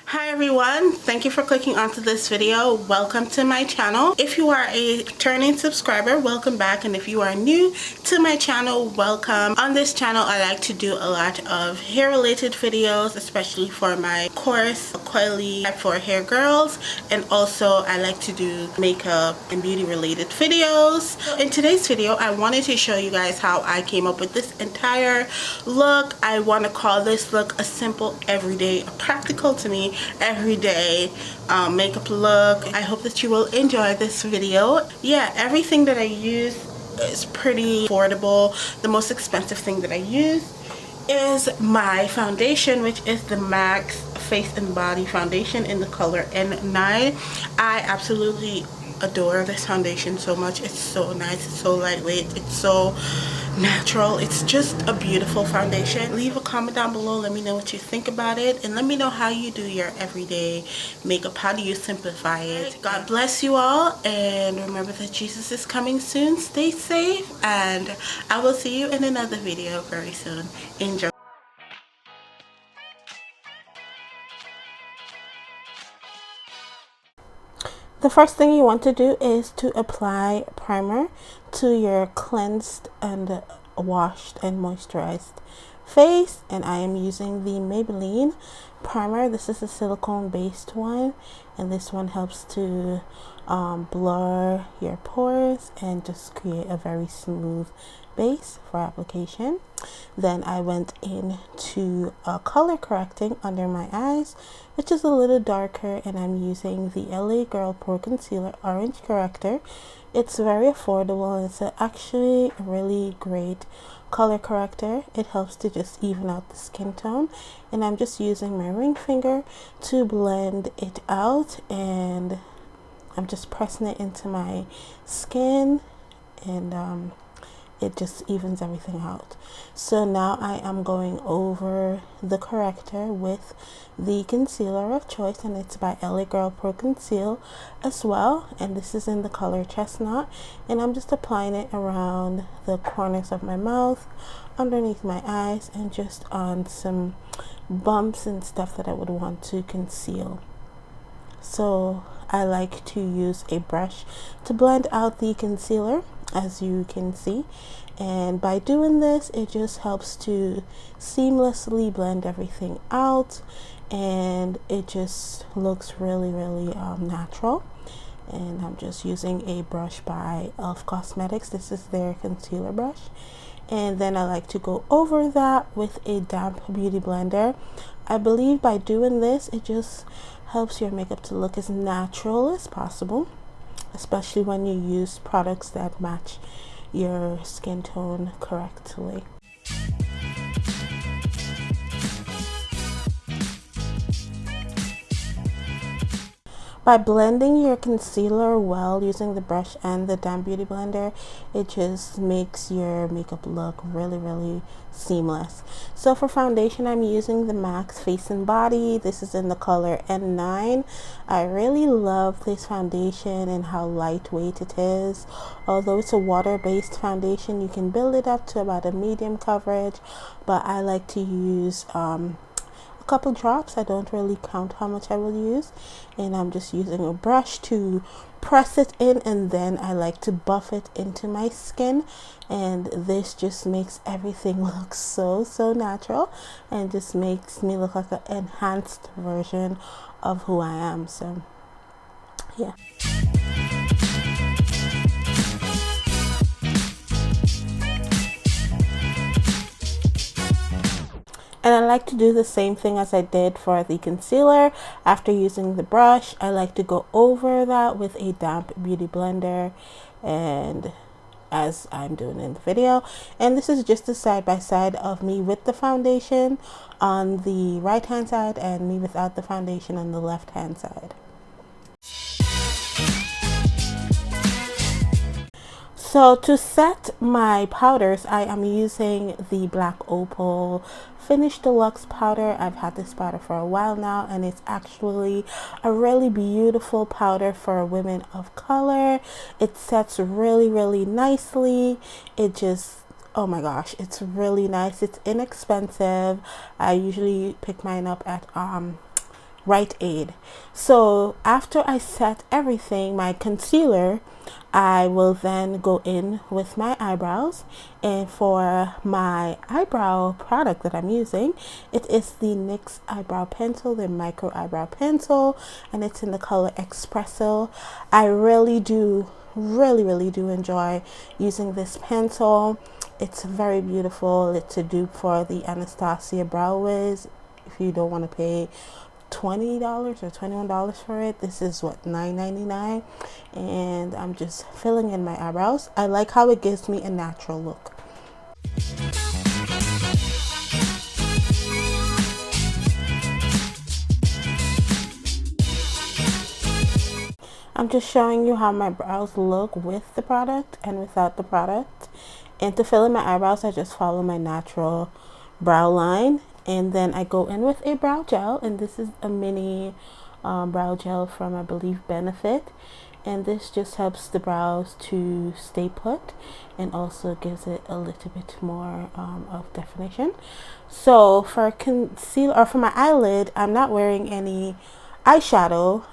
Hi everyone, thank you for clicking onto this video. Welcome to my channel. If you are a returning subscriber, welcome back, and if you are new to my channel, welcome. On this channel I like to do a lot of hair related videos, especially for my course Coily for Hair Girls, and also I like to do makeup and beauty related videos. In today's video I wanted to show you guys how I came up with this entire look. I want to call this look a simple, everyday, practical to me everyday makeup look. I hope that you will enjoy this video. Yeah, everything that I use is pretty affordable. The most expensive thing that I use is my foundation, which is the MAC Face and Body Foundation in the color N9. I absolutely adore this foundation so much. It's so nice, it's so lightweight, it's so natural. It's just a beautiful foundation. Leave a comment down below, let me know what you think about it, and let me know how you do your everyday makeup. How do you simplify it? God bless you all, and remember that Jesus is coming soon. Stay safe, and I will see you in another video very soon. Enjoy. The first thing you want to do is to apply primer to your cleansed and washed and moisturized face, and I am using the Maybelline primer. This is a silicone based one, and this one helps to blur your pores and just create a very smooth base for application. Then I went into color correcting under my eyes, which is a little darker, and I'm using the LA Girl Pro Concealer Orange Corrector. It's very affordable, and it's actually a really great color corrector. It helps to just even out the skin tone, and I'm just using my ring finger to blend it out, and I'm just pressing it into my skin, and it just evens everything out. So now I am going over the corrector with the concealer of choice, and it's by LA Girl Pro Conceal as well, and this is in the color Chestnut, and I'm just applying it around the corners of my mouth, underneath my eyes, and just on some bumps and stuff that I would want to conceal. So I like to use a brush to blend out the concealer, as you can see, and by doing this it just helps to seamlessly blend everything out, and it just looks really natural. And I'm just using a brush by Elf Cosmetics. This is their concealer brush, and then I like to go over that with a damp beauty blender. I believe by doing this it just helps your makeup to look as natural as possible, especially when you use products that match your skin tone correctly. By blending your concealer well using the brush and the damp beauty blender, it just makes your makeup look really seamless. So for foundation, I'm using the MAC Face and Body. This is in the color N9. I really love this foundation and how lightweight it is. Although it's a water-based foundation, you can build it up to about a medium coverage, but I like to use a couple drops. I don't really count how much I will use, and I'm just using a brush to press it in, and then I like to buff it into my skin, and this just makes everything look so natural, and just makes me look like an enhanced version of who I am. So yeah. And I like to do the same thing as I did for the concealer. After using the brush, I like to go over that with a damp beauty blender, and as I'm doing in the video. And this is just a side by side of me with the foundation on the right hand side and me without the foundation on the left hand side. So to set my powders, I am using the Black Opal Finish Deluxe powder. I've had this powder for a while now, and it's actually a really beautiful powder for women of color. It sets really nicely. It just, oh my gosh, it's really nice. It's inexpensive. I usually pick mine up at Rite Aid. So after I set everything, my concealer, I will then go in with my eyebrows. And for my eyebrow product that I'm using, it is the NYX eyebrow pencil, the micro eyebrow pencil, and it's in the color Espresso. I really do enjoy using this pencil. It's very beautiful. It's a dupe for the Anastasia Brow Wiz. If you don't want to pay $20 or $21 for it, this is what, $9.99, and I'm just filling in my eyebrows. I like how it gives me a natural look. I'm just showing you how my brows look with the product and without the product. And to fill in my eyebrows, I just follow my natural brow line, and then I go in with a brow gel, and this is a mini brow gel from, I believe, Benefit, and this just helps the brows to stay put and also gives it a little bit more of definition. So for concealer, or for my eyelid, I'm not wearing any eyeshadow.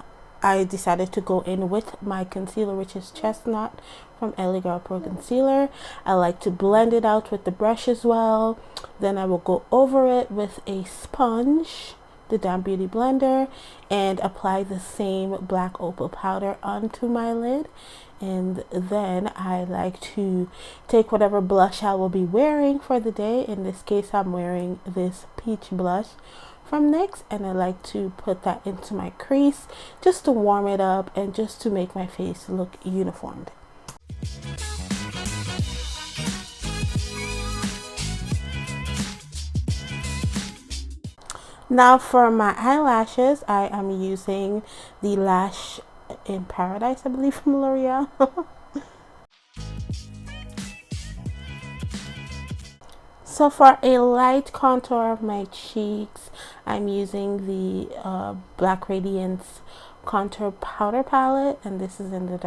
I decided to go in with my concealer, which is Chestnut from LA Girl Pro Concealer. I like to blend it out with the brush as well. Then I will go over it with a sponge, the Damn Beauty blender, and apply the same black opal powder onto my lid. And then I like to take whatever blush I will be wearing for the day. In this case, I'm wearing this peach blush from NYX, and I like to put that into my crease just to warm it up and just to make my face look uniformed. Now for my eyelashes, I am using the Lash in Paradise, I believe, from L'Oreal. So for a light contour of my cheeks, I'm using the Black Radiance contour powder palette, and this is in the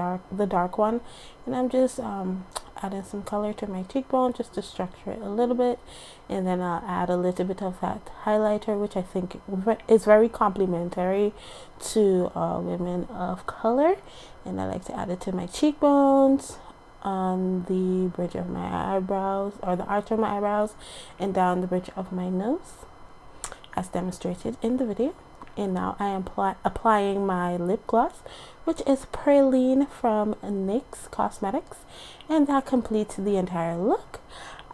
dark one, and I'm just adding some color to my cheekbone just to structure it a little bit, and then I'll add a little bit of that highlighter, which I think is very complimentary to women of color, and I like to add it to my cheekbones, on the bridge of my eyebrows, or the arch of my eyebrows, and down the bridge of my nose, as demonstrated in the video. And now I am applying my lip gloss, which is Praline from NYX Cosmetics, and that completes the entire look.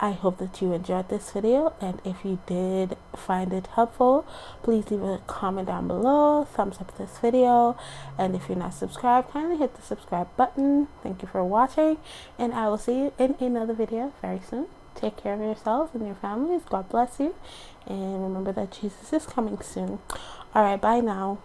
I hope that you enjoyed this video, and if you did find it helpful, please leave a comment down below, thumbs up this video, and if you're not subscribed, kindly hit the subscribe button. Thank you for watching, and I will see you in another video very soon. Take care of yourselves and your families. God bless you, and remember that Jesus is coming soon. All right, bye now.